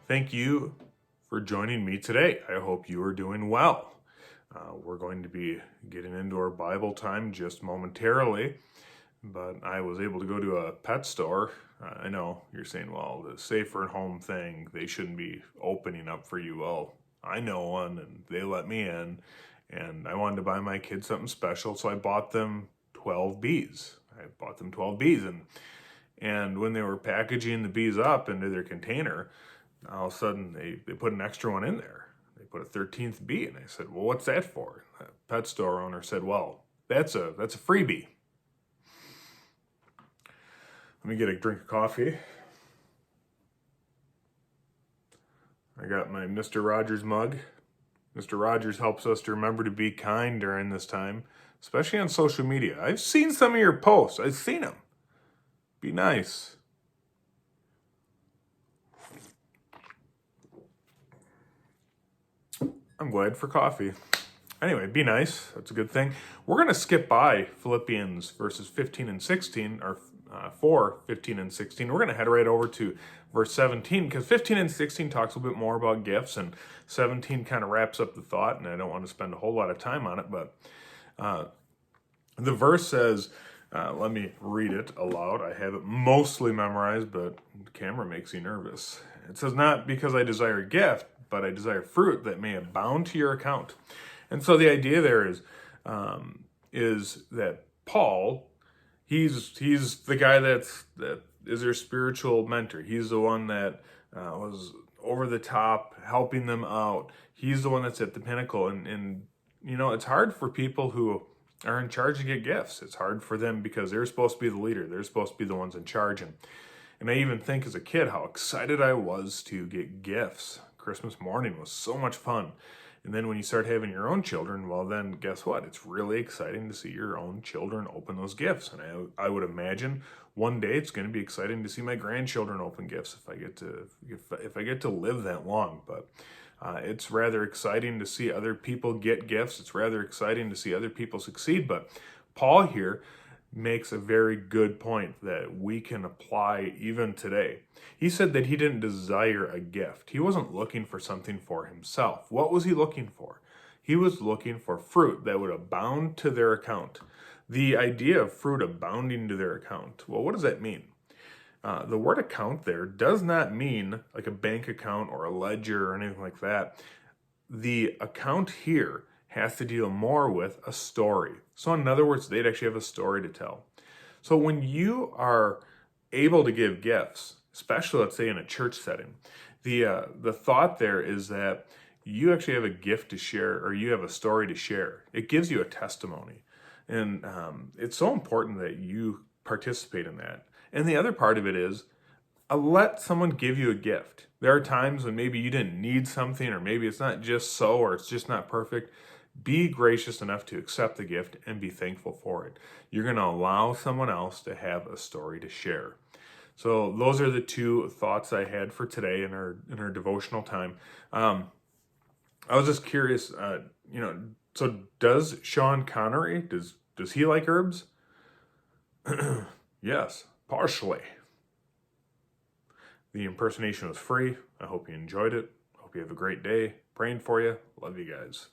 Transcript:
Thank you for joining me today. I hope you are doing well. We're going to be getting into our Bible time just momentarily, but I was able to go to a pet store. I know you're saying, well, the safer at home thing, they shouldn't be opening up for you. Well, I know one, and they let me in, and I wanted to buy my kids something special, so I bought them 12 bees. And when they were packaging the bees up into their container, all of a sudden they put an extra one in there. They put a 13th bee, and I said, well, what's that for? The pet store owner said, well, that's a freebie. Let me get a drink of coffee. I got my Mr. Rogers mug. Mr. Rogers helps us to remember to be kind during this time, especially on social media. I've seen some of your posts. I've seen them. Be nice. I'm glad for coffee. Anyway, be nice. That's a good thing. We're going to skip by Philippians verses 15 and 16, or 4, 15 and 16. We're going to head right over to verse 17, because 15 and 16 talks a little bit more about gifts, and 17 kind of wraps up the thought, and I don't want to spend a whole lot of time on it, but the verse says, let me read it aloud. I have it mostly memorized, but the camera makes you nervous. It says, not because I desire a gift, but I desire fruit that may abound to your account. And so the idea there is that Paul, he's the guy that is their spiritual mentor. He's the one that was over the top, helping them out. He's the one that's at the pinnacle. And you know, it's hard for people who are in charge to get gifts. It's hard for them because they're supposed to be the leader. They're supposed to be the ones in charge. And I even think as a kid how excited I was to get gifts. Christmas morning was so much fun. And then when you start having your own children, well then guess what? It's really exciting to see your own children open those gifts. And I would imagine one day it's going to be exciting to see my grandchildren open gifts if I get to live that long. But it's rather exciting to see other people get gifts. It's rather exciting to see other people succeed. But Paul here makes a very good point that we can apply even today. He said that he didn't desire a gift. He wasn't looking for something for himself. What was he looking for? He was looking for fruit that would abound to their account. The idea of fruit abounding to their account, well, what does that mean? The word account there does not mean like a bank account or a ledger or anything like that. The account here has to deal more with a story. So in other words, they'd actually have a story to tell. So when you are able to give gifts, especially let's say in a church setting, the thought there is that you actually have a gift to share, or you have a story to share. It gives you a testimony. And it's so important that you participate in that. And the other part of it is, let someone give you a gift. There are times when maybe you didn't need something, or maybe it's not just so, or it's just not perfect. Be gracious enough to accept the gift and be thankful for it. You're going to allow someone else to have a story to share. So those are the two thoughts I had for today in our devotional time. I was just curious, so does Sean Connery, does he like herbs? Yes, partially. The impersonation was free. I hope you enjoyed it. Hope you have a great day. Praying for you. Love you guys.